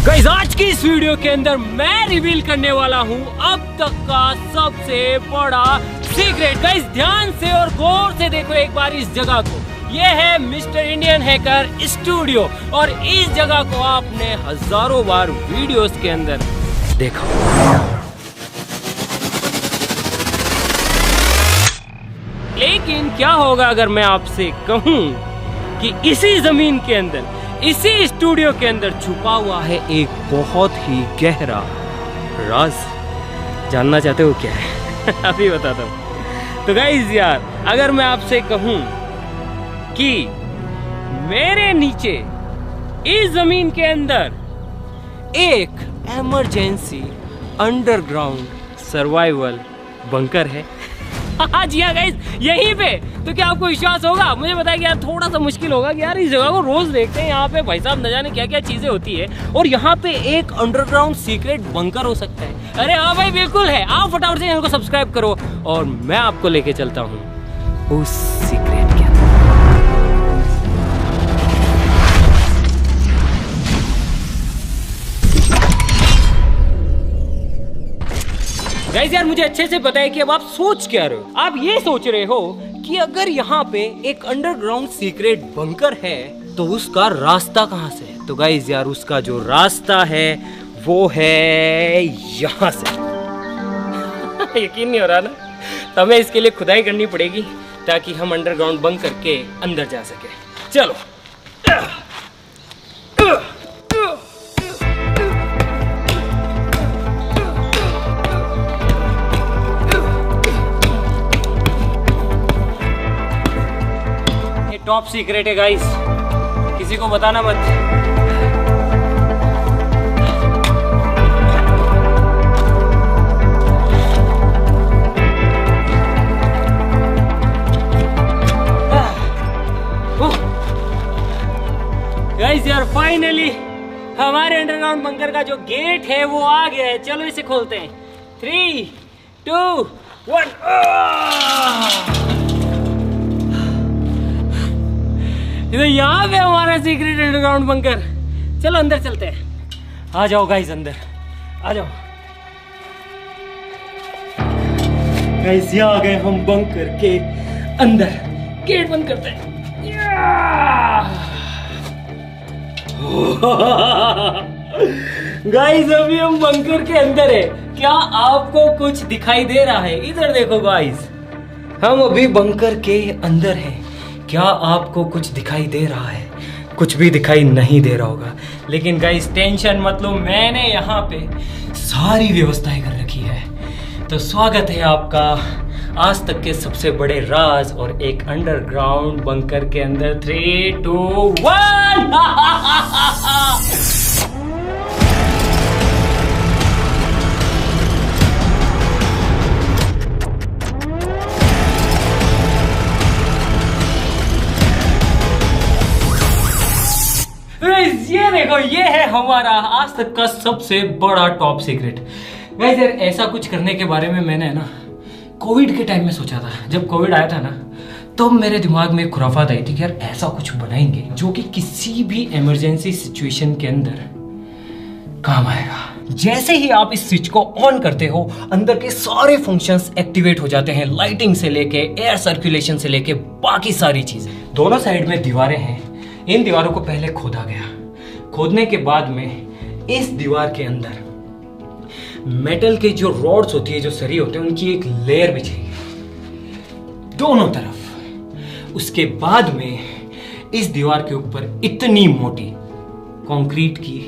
Guys आज की इस वीडियो के अंदर मैं रिवील करने वाला हूँ अब तक का सबसे बड़ा सीक्रेट। गाइस ध्यान से और गौर से देखो एक बार इस जगह को। ये है मिस्टर इंडियन हैकर स्टूडियो और इस जगह को आपने हजारों बार वीडियोस के अंदर देखा। लेकिन क्या होगा अगर मैं आपसे कहूँ कि इसी जमीन के अंदर, इसी स्टूडियो के अंदर छुपा हुआ है एक बहुत ही गहरा राज। जानना चाहते हो क्या है? अभी बताता हूँ। तो गाइस यार, अगर मैं आपसे कहूँ कि मेरे नीचे इस जमीन के अंदर एक इमरजेंसी अंडरग्राउंड सर्वाइवल बंकर है। हाँ जी हाँ गाइस, यहीं पे। तो क्या आपको विश्वास होगा? मुझे बताया कि यार थोड़ा सा मुश्किल होगा कि यार इस जगह को रोज देखते हैं, यहाँ पे भाई साहब न जाने क्या क्या चीजें होती है और यहाँ पे एक अंडरग्राउंड सीक्रेट बंकर हो सकता है। अरे हाँ भाई बिल्कुल है। आप फटाफट से चैनल को सब्सक्राइब करो और मैं आपको लेके चलता हूँ उस सीक्रेट के अंदर। गाइस यार मुझे अच्छे से पता है कि अब आप सोच क्या रहे हो। आप ये सोच रहे हो कि अगर यहाँ पे एक अंडरग्राउंड सीक्रेट बंकर है तो उसका रास्ता कहाँ से है? तो गाइस यार उसका जो रास्ता है वो है यहाँ से। यकीन नहीं हो रहा ना? तो हमें इसके लिए खुदाई करनी पड़ेगी ताकि हम अंडरग्राउंड बंकर के अंदर जा सके। चलो टॉप सीक्रेट है गाइस, किसी को बताना मत। गाइस यार फाइनली हमारे अंडरग्राउंड बंकर का जो गेट है वो आ गया है। चलो इसे खोलते हैं। 3, 2, 1। यहाँ पे हमारा सीक्रेट अंडरग्राउंड बंकर। चलो अंदर चलते हैं। आ जाओ गाइस, अंदर आ जाओ। गाइस यहाँ आ गए हम बंकर के अंदर। गेट बंद करते हैं। गाइस अभी हम बंकर के अंदर है। क्या आपको कुछ दिखाई दे रहा है? इधर देखो गाइस, हम अभी बंकर के अंदर हैं। क्या आपको कुछ दिखाई दे रहा है? कुछ भी दिखाई नहीं दे रहा होगा, लेकिन गाइस टेंशन मत लो, मैंने यहाँ पे सारी व्यवस्थाएं कर रखी है। तो स्वागत है आपका आज तक के सबसे बड़े राज और एक अंडरग्राउंड बंकर के अंदर। 3, 2, 1। ये देखो, ये है हमारा आज तक का सबसे बड़ा टॉप सीक्रेट। गाइस यार ऐसा कुछ करने के बारे में मैंने ना कोविड के टाइम में सोचा था। जब कोविड आया था ना तो मेरे दिमाग में एक खुराफात आई थी कि यार ऐसा कुछ बनाएंगे जो कि किसी भी इमरजेंसी सिचुएशन के अंदर काम आएगा। जैसे ही आप इस स्विच को ऑन करते हो अंदर के सारे फंक्शंस एक्टिवेट हो जाते हैं, लाइटिंग से लेके एयर सर्कुलेशन से लेके बाकी सारी चीजें। दोनों साइड में दीवारें हैं। इन दीवारों को पहले खोदा गया। खोदने के बाद में इस दीवार के अंदर मेटल के जो रॉड्स होती है, जो सरी होते हैं, उनकी एक लेयर बिछाई दोनों तरफ। उसके बाद में इस दीवार के ऊपर इतनी मोटी कंक्रीट की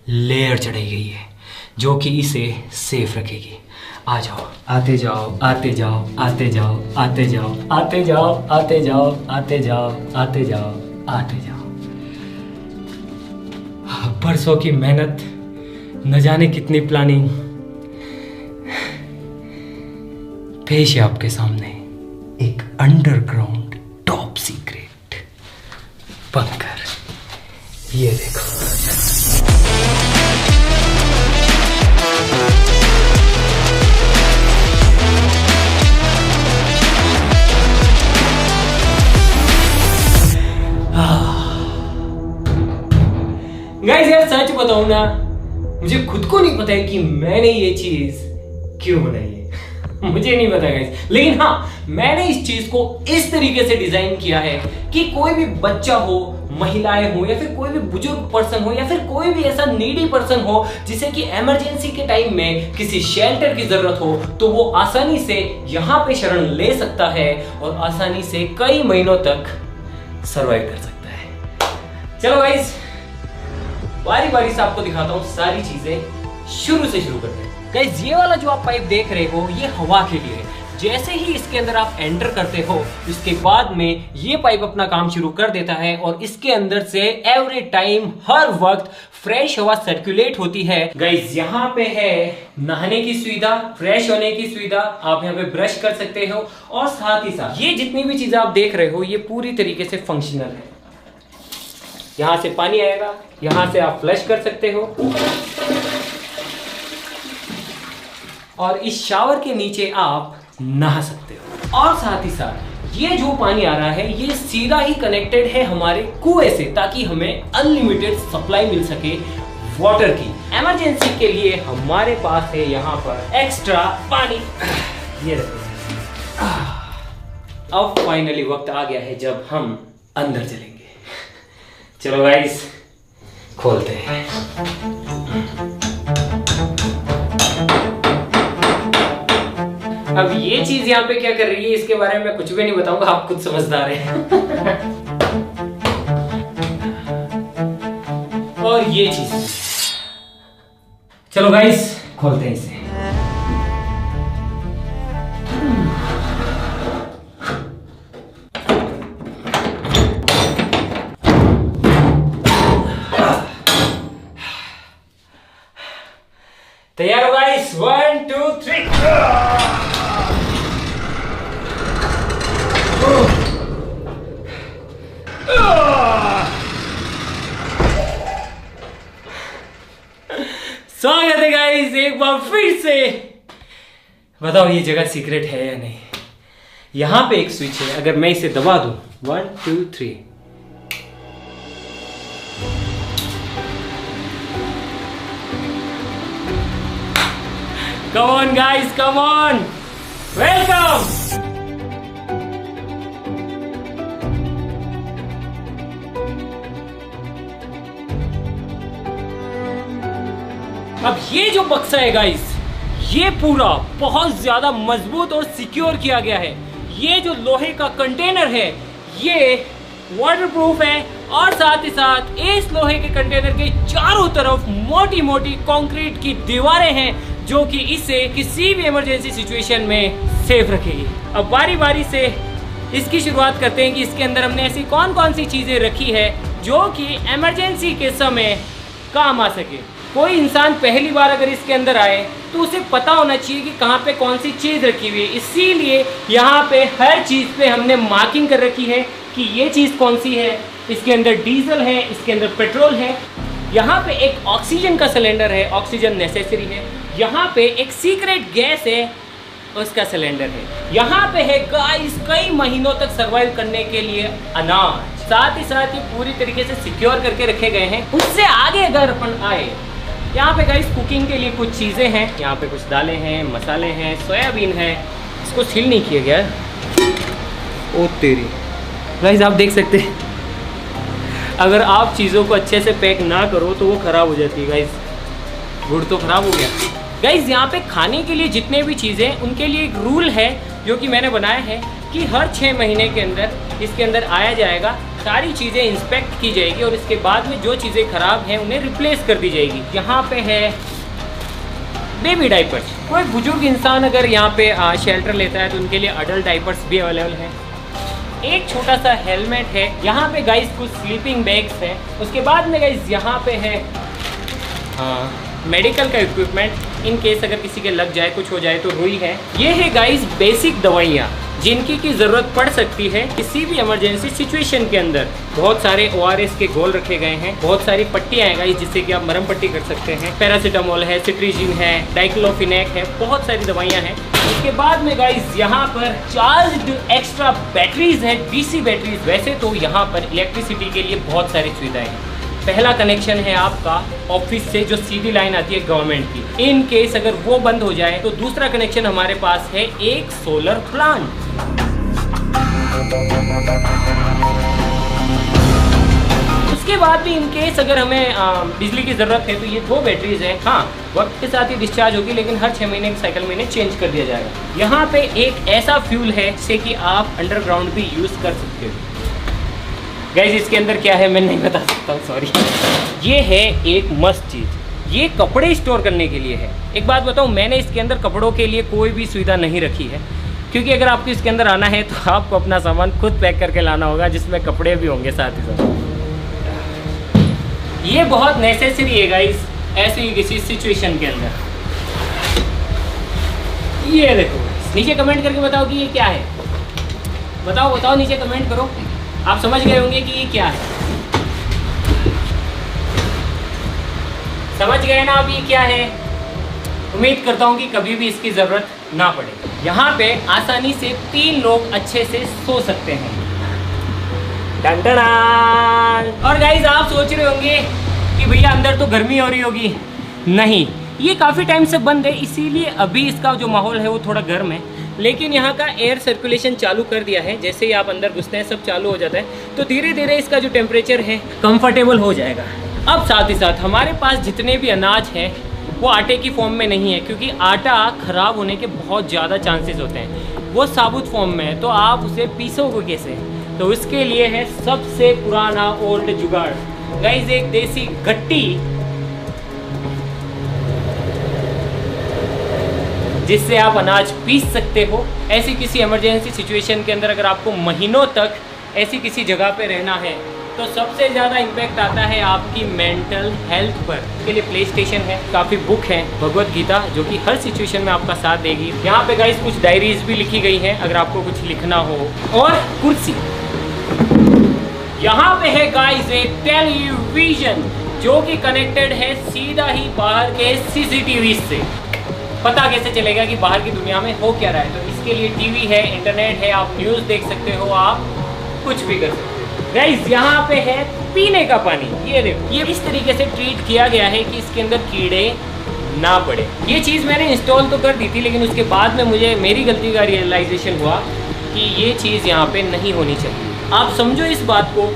लेयर चढ़ाई गई है जो कि इसे सेफ रखेगी। आ जाओ, आते जाओ, आते जाओ, आते जाओ, आते जाओ, आते जाओ, आते जाओ, आते जाओ, आते जाओ, आते जाओ। बरसों की मेहनत, न जाने कितनी प्लानिंग, पेश है आपके सामने एक अंडरग्राउंड टॉप सीक्रेट बंकर। ये देखो। गाइस यार सच बताऊं ना मुझे खुद को नहीं पता है कि मैंने ये चीज क्यों बनाई है। मुझे नहीं पता गाइस, लेकिन हाँ, मैंने इस चीज को इस तरीके से डिजाइन किया है कि कोई भी बच्चा हो, महिलाएं हो, या फिर कोई भी बुजुर्ग पर्सन हो, या फिर कोई भी ऐसा नीडी पर्सन हो जिसे कि इमरजेंसी के टाइम में किसी शेल्टर की जरूरत हो, तो वो आसानी से यहाँ पे शरण ले सकता है और आसानी से कई महीनों तक सरवाइव कर सकता है। चलो गाइस, बारी बारी से आपको दिखाता हूँ सारी चीजें। शुरू से शुरू करते हैं गाइस। ये वाला जो आप पाइप देख रहे हो, ये हवा के लिए है। जैसे ही इसके अंदर आप एंटर करते हो, इसके बाद में ये पाइप अपना काम शुरू कर देता है और इसके अंदर से एवरी टाइम, हर वक्त फ्रेश हवा सर्कुलेट होती है। गाइस, यहाँ पे है नहाने की सुविधा, फ्रेश होने की सुविधा, आप यहाँ पे ब्रश कर सकते हो, और साथ ही साथ ये जितनी भी चीजें आप देख रहे हो, ये पूरी तरीके से फंक्शनल है। यहाँ से पानी आएगा, यहाँ से आप फ्लश कर सकते हो, और इस शावर के नीचे आप नहा सकते हो। और साथ ही साथ ये जो पानी आ रहा है, ये सीधा ही कनेक्टेड है हमारे कुएं से, ताकि हमें अनलिमिटेड सप्लाई मिल सके वाटर की। इमरजेंसी के लिए हमारे पास है यहाँ पर एक्स्ट्रा पानी। ये देखो, अब फाइनली वक्त आ गया है जब हम अंदर चलेंगे। चलो गाइस, खोलते हैं। अब ये चीज यहाँ पे क्या कर रही है, इसके बारे में मैं कुछ भी नहीं बताऊंगा, आप खुद समझदार हैं। और ये चीज, चलो गाइस खोलते हैं इसे। तैयार हो गाइस? 1 2 3। स्वागत है गाइस एक बार फिर से। बताओ ये जगह सीक्रेट है या नहीं? यहां पे एक स्विच है, अगर मैं इसे दबा दूं, 1 2 3, come on guys, come on, welcome। अब ये जो बक्सा है गाइस, ये पूरा बहुत ज्यादा मजबूत और सिक्योर किया गया है। ये जो लोहे का कंटेनर है, ये वाटरप्रूफ है, और साथ ही साथ इस लोहे के कंटेनर के चारों तरफ मोटी मोटी कंक्रीट की दीवारें हैं, जो कि इसे किसी भी इमरजेंसी सिचुएशन में सेफ रखेगी। अब बारी बारी से इसकी शुरुआत करते हैं कि इसके अंदर हमने ऐसी कौन कौन सी चीजें रखी है जो कि इमरजेंसी के समय काम आ सके। कोई इंसान पहली बार अगर इसके अंदर आए तो उसे पता होना चाहिए कि कहाँ पे कौन सी चीज़ रखी हुई है, इसीलिए यहाँ पे हर चीज़ पे हमने मार्किंग कर रखी है कि ये चीज़ कौन सी है। इसके अंदर डीजल है, इसके अंदर पेट्रोल है, यहाँ पे एक ऑक्सीजन का सिलेंडर है, ऑक्सीजन नेसेसरी है, यहाँ पे एक सीक्रेट गैस है, उसका सिलेंडर है, यहाँ पे है गाइस कई महीनों तक सर्वाइव करने के लिए अनाज, साथ ही साथ ये पूरी तरीके से सिक्योर करके रखे गए हैं। उससे आगे अगर अपन आए, यहाँ पे गाइस कुकिंग के लिए कुछ चीज़ें हैं, यहाँ पे कुछ दालें हैं, मसाले हैं, सोयाबीन है, इसको सील नहीं किया गया है। ओ तेरी गाइस, आप देख सकते हैं अगर आप चीज़ों को अच्छे से पैक ना करो तो वो ख़राब हो जाती है। गाइस गुड़ तो ख़राब हो गया। गाइस यहाँ पे खाने के लिए जितने भी चीज़ें, उनके लिए एक रूल है जो कि मैंने बनाया है कि हर 6 महीने के अंदर इसके अंदर आया जाएगा, सारी चीज़ें इंस्पेक्ट की जाएगी और इसके बाद में जो चीज़ें ख़राब हैं उन्हें रिप्लेस कर दी जाएगी। यहाँ पे है बेबी डाइपर्स। कोई बुजुर्ग इंसान अगर यहाँ पे शेल्टर लेता है तो उनके लिए अडल्ट डाइपर्स भी अवेलेबल हैं। एक छोटा सा हेलमेट है, यहाँ पे गाइस कुछ स्लीपिंग बैग्स हैं। उसके बाद में गाइस यहाँ पे है मेडिकल का इक्विपमेंट, इन केस अगर किसी के लग जाए, कुछ हो जाए तो रुई है। ये है गाइस बेसिक दवाइयाँ जिनकी की ज़रूरत पड़ सकती है किसी भी इमरजेंसी सिचुएशन के अंदर। बहुत सारे ORS के घोल रखे गए हैं, बहुत सारी पट्टियाँ हैं गाइस जिससे कि आप मरहम पट्टी कर सकते हैं। पैरासीटामोल है, सिट्रीजिन है, डाइक्लोफिनेक है, बहुत सारी दवाइयाँ हैं। उसके बाद में गाइस यहाँ पर चार्ज्ड एक्स्ट्रा बैटरीज है, DC बैटरीज। वैसे तो यहाँ पर इलेक्ट्रिसिटी के लिए बहुत सारी सुविधाएं हैं, पहला कनेक्शन है आपका ऑफिस से जो सीधी लाइन आती है गवर्नमेंट की। इन केस अगर वो बंद हो जाए तो दूसरा कनेक्शन हमारे पास है एक सोलर प्लांट। उसके बाद भी इन केस अगर हमें बिजली की ज़रूरत है तो ये 2 बैटरीज हैं। हाँ, वक्त के साथ ही डिस्चार्ज होगी, लेकिन हर 6 महीने के साइकिल में इन्हें चेंज कर दिया जाएगा। यहाँ पे एक ऐसा फ्यूल है जिसे कि आप अंडरग्राउंड भी यूज़ कर सकते हो। गाइस इसके अंदर क्या है मैं नहीं बता सकता हूँ, सॉरी। ये है एक मस्त चीज़, ये कपड़े स्टोर करने के लिए है। एक बात बताऊँ, मैंने इसके अंदर कपड़ों के लिए कोई भी सुविधा नहीं रखी है, क्योंकि अगर आपको इसके अंदर आना है तो आपको अपना सामान खुद पैक करके लाना होगा, जिसमें कपड़े भी होंगे साथ ही साथ। ये बहुत नेसेसरी है गाइस ऐसी किसी सिचुएशन के अंदर। ये देखो, नीचे कमेंट करके बताओ कि ये क्या है। बताओ नीचे कमेंट करो। आप समझ गए होंगे कि ये क्या है। समझ गए ना आप ये क्या है। उम्मीद करता हूँ कि कभी भी इसकी ज़रूरत ना पड़े। यहाँ पे आसानी से 3 लोग अच्छे से सो सकते हैं। और गाइज आप सोच रहे होंगे कि भैया अंदर तो गर्मी हो रही होगी। नहीं, ये काफ़ी टाइम से बंद है, इसीलिए अभी इसका जो माहौल है वो थोड़ा गर्म है, लेकिन यहाँ का एयर सर्कुलेशन चालू कर दिया है। जैसे ही आप अंदर घुसते हैं सब चालू हो जाता है, तो धीरे धीरे इसका जो टेम्परेचर है कंफर्टेबल हो जाएगा। अब साथ ही साथ हमारे पास जितने भी अनाज हैं वो आटे की फॉर्म में नहीं है, क्योंकि आटा ख़राब होने के बहुत ज़्यादा चांसेस होते हैं। वो साबुत फॉर्म में है, तो आप उसे पीसोगे कैसे। तो इसके लिए है सबसे पुराना ओल्ड जुगाड़ गाइस, एक देसी गट्टी, जिससे आप अनाज पीस सकते हो। ऐसी किसी इमरजेंसी सिचुएशन के अंदर अगर आपको महीनों तक ऐसी किसी जगह पे रहना है तो सबसे ज़्यादा इम्पैक्ट आता है आपकी मेंटल हेल्थ पर। इसके लिए प्ले स्टेशन है, काफ़ी बुक है, भगवत गीता, जो कि हर सिचुएशन में आपका साथ देगी। यहाँ पे गाइस कुछ डायरीज भी लिखी गई हैं अगर आपको कुछ लिखना हो। और कुर्सी, यहाँ पे है गाइस एक टेलीविजन जो कि कनेक्टेड है सीधा ही बाहर के सीसीटीवी से। पता कैसे चलेगा कि बाहर की दुनिया में हो क्या रहा है। तो इसके लिए टीवी है, इंटरनेट है, आप न्यूज़ देख सकते हो, आप कुछ भी कर सकते हो। गाइस यहाँ पे है पीने का पानी, ये देखो, ये इस तरीके से ट्रीट किया गया है कि इसके अंदर कीड़े ना पड़े। ये चीज़ मैंने इंस्टॉल तो कर दी थी, लेकिन उसके बाद में मुझे मेरी गलती का रियलाइजेशन हुआ कि ये चीज़ यहाँ पे नहीं होनी चाहिए। आप समझो इस बात को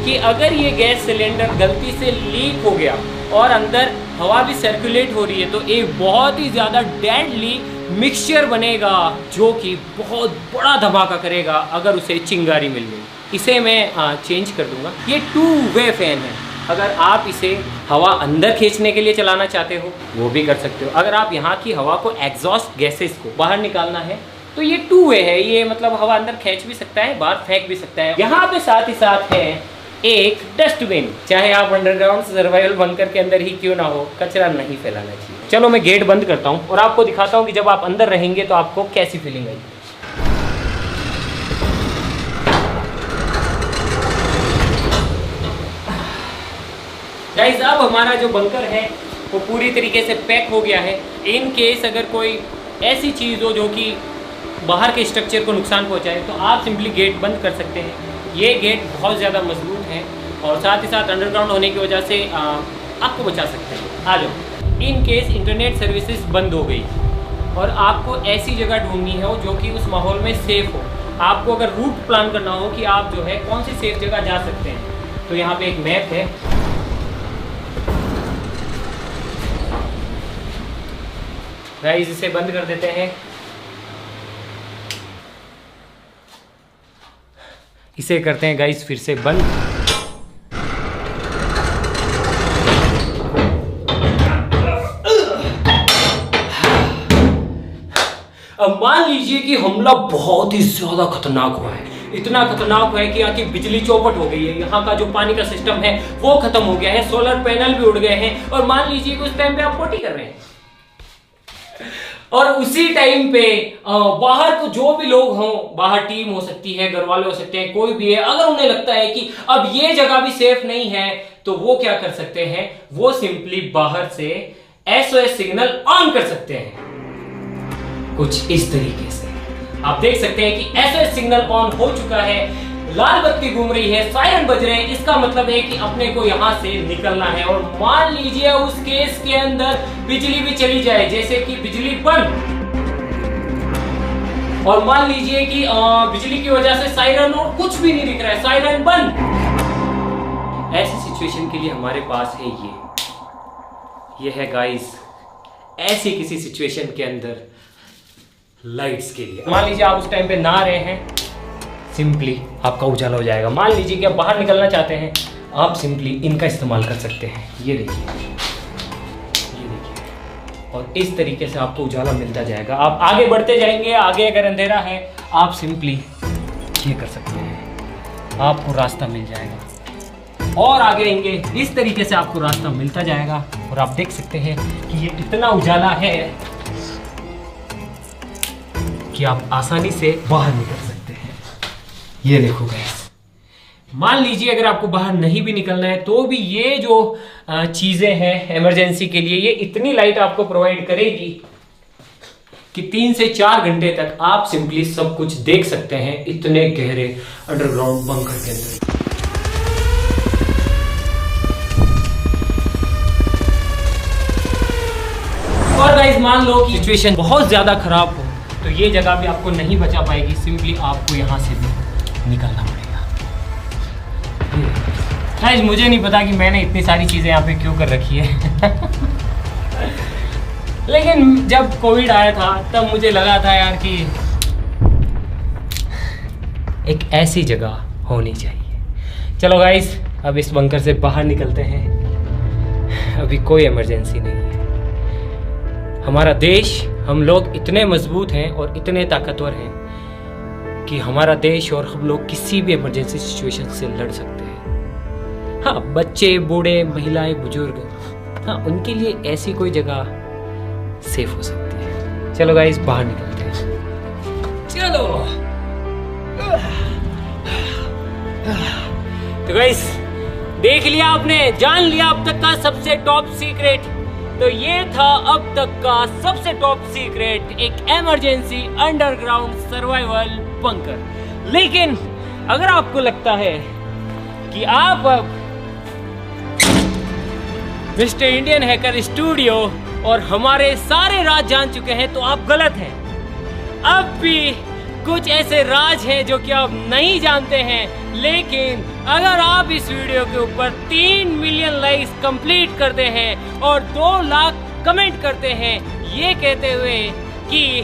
कि अगर ये गैस सिलेंडर गलती से लीक हो गया और अंदर हवा भी सर्कुलेट हो रही है, तो एक बहुत ही ज़्यादा डेडली मिक्सचर बनेगा जो कि बहुत बड़ा धमाका करेगा अगर उसे चिंगारी मिल गई। इसे मैं चेंज कर दूंगा। ये 2 वे फैन है। अगर आप इसे हवा अंदर खींचने के लिए चलाना चाहते हो वो भी कर सकते हो। अगर आप यहाँ की हवा को, एग्जॉस्ट गैसेस को बाहर निकालना है तो ये 2 वे है। ये मतलब हवा अंदर खींच भी सकता है, बाहर फेंक भी सकता है। यहाँ पे साथ ही साथ है एक डस्टबिन। चाहे आप अंडरग्राउंड सर्वाइवल बंकर के अंदर ही क्यों ना हो, कचरा नहीं फैलाना चाहिए। चलो मैं गेट बंद करता हूँ और आपको दिखाता हूँ कि जब आप अंदर रहेंगे तो आपको कैसी फीलिंग आएगी। गाइस अब हमारा जो बंकर है वो पूरी तरीके से पैक हो गया है। इन केस अगर कोई ऐसी चीज़ हो जो कि बाहर के स्ट्रक्चर को नुकसान पहुंचाए तो आप सिंपली गेट बंद कर सकते हैं। ये गेट बहुत ज़्यादा मजबूत है और साथ ही साथ अंडरग्राउंड होने की वजह से आपको बचा सकते हैं। आ जाओ। इन केस इंटरनेट सर्विसेज बंद हो गई और आपको ऐसी जगह ढूंढनी हो जो कि उस माहौल में सेफ़ हो, आपको अगर रूट प्लान करना हो कि आप जो है कौन सी सेफ जगह जा सकते हैं, तो यहाँ पे एक मैप है। गाइस इसे बंद कर देते हैं। इसे करते हैं गाइस फिर से बंद। अब मान लीजिए कि हमला बहुत ही ज्यादा खतरनाक हुआ है। इतना खतरनाक हुआ है कि यहाँ की बिजली चौपट हो गई है, यहाँ का जो पानी का सिस्टम है वो खत्म हो गया है, सोलर पैनल भी उड़ गए हैं, और मान लीजिए कि उस टाइम पे आप पोटी कर रहे हैं और उसी टाइम पे बाहर को जो भी लोग हों, बाहर टीम हो सकती है, घर वाले हो सकते हैं, कोई भी है, अगर उन्हें लगता है कि अब ये जगह भी सेफ नहीं है तो वो क्या कर सकते हैं, वो सिंपली बाहर से SOS सिग्नल ऑन कर सकते हैं। कुछ इस तरीके से आप देख सकते हैं कि SOS सिग्नल ऑन हो चुका है। लाल बत्ती घूम रही है, सायरन बज रहे हैं, इसका मतलब है कि अपने को यहाँ से निकलना है। और मान लीजिए उस केस के अंदर बिजली भी चली जाए, जैसे कि बिजली बंद, और मान लीजिए कि बिजली की वजह से सायरन और कुछ भी नहीं दिख रहा है, सायरन बंद। ऐसी सिचुएशन के लिए हमारे पास है ये है गाइस, ऐसी किसी सिचुएशन के अंदर लाइट्स के लिए। मान लीजिए आप उस टाइम पे नहा रहे हैं, सिंपली आपका उजाला हो जाएगा। मान लीजिए कि आप बाहर निकलना चाहते हैं, आप सिंपली इनका इस्तेमाल कर सकते हैं। ये देखिए, और इस तरीके से आपको उजाला मिलता जाएगा। आप आगे बढ़ते जाएंगे, आगे अगर अंधेरा है आप सिंपली ये कर सकते हैं, आपको रास्ता मिल जाएगा। और आगे आएंगे, इस तरीके से आपको रास्ता मिलता जाएगा। और आप देख सकते हैं कि ये इतना उजाला है कि आप आसानी से बाहर निकल सकते हैं। ये देखो गाइस, मान लीजिए अगर आपको बाहर नहीं भी निकलना है तो भी ये जो चीजें हैं इमरजेंसी के लिए, ये इतनी लाइट आपको प्रोवाइड करेगी कि 3 से 4 घंटे तक आप सिंपली सब कुछ देख सकते हैं इतने गहरे अंडरग्राउंड बंकर के अंदर। और गाइस मान लो कि सिचुएशन बहुत ज्यादा खराब हो तो ये जगह भी आपको नहीं बचा पाएगी, सिंपली आपको यहां से भी निकलना पड़ेगा। गाइस मुझे नहीं पता कि मैंने इतनी सारी चीजें यहाँ पे क्यों कर रखी है लेकिन जब कोविड आया था तब मुझे लगा था यार कि एक ऐसी जगह होनी चाहिए। चलो गाइस अब इस बंकर से बाहर निकलते हैं, अभी कोई इमरजेंसी नहीं है। हमारा देश, हम लोग इतने मजबूत हैं और इतने ताकतवर हैं कि हमारा देश और हम लोग किसी भी इमरजेंसी सिचुएशन से लड़ सकते हैं। हाँ, बच्चे, बूढ़े, महिलाएं, बुजुर्ग, हाँ उनके लिए ऐसी कोई जगह सेफ हो सकती है। चलो गाइस बाहर निकलते हैं। चलो तो गाइस देख लिया आपने, जान लिया अब तक का सबसे टॉप सीक्रेट। तो ये था अब तक का सबसे टॉप सीक्रेट, एक इमरजेंसी अंडरग्राउंड सर्वाइवल बंकर। लेकिन अगर आपको लगता है कि आप अब मिस्टर इंडियन हैकर स्टूडियो और हमारे सारे राज जान चुके हैं तो आप गलत हैं। अब भी कुछ ऐसे राज हैं जो कि आप नहीं जानते हैं। लेकिन अगर आप इस वीडियो के ऊपर 3 मिलियन लाइक्स कंप्लीट करते हैं और 2 लाख कमेंट करते हैं ये कहते हुए कि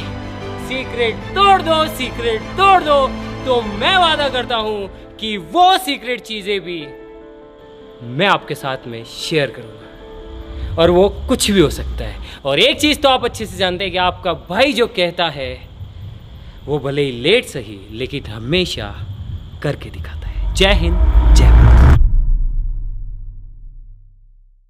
सीक्रेट तोड़ दो, सीक्रेट तोड़ दो, तो मैं वादा करता हूं कि वो सीक्रेट चीजें भी मैं आपके साथ में शेयर करूंगा, और वो कुछ भी हो सकता है। और एक चीज तो आप अच्छे से जानते हैं कि आपका भाई जो कहता है वो भले ही लेट सही लेकिन हमेशा करके दिखाता है। जय हिंद।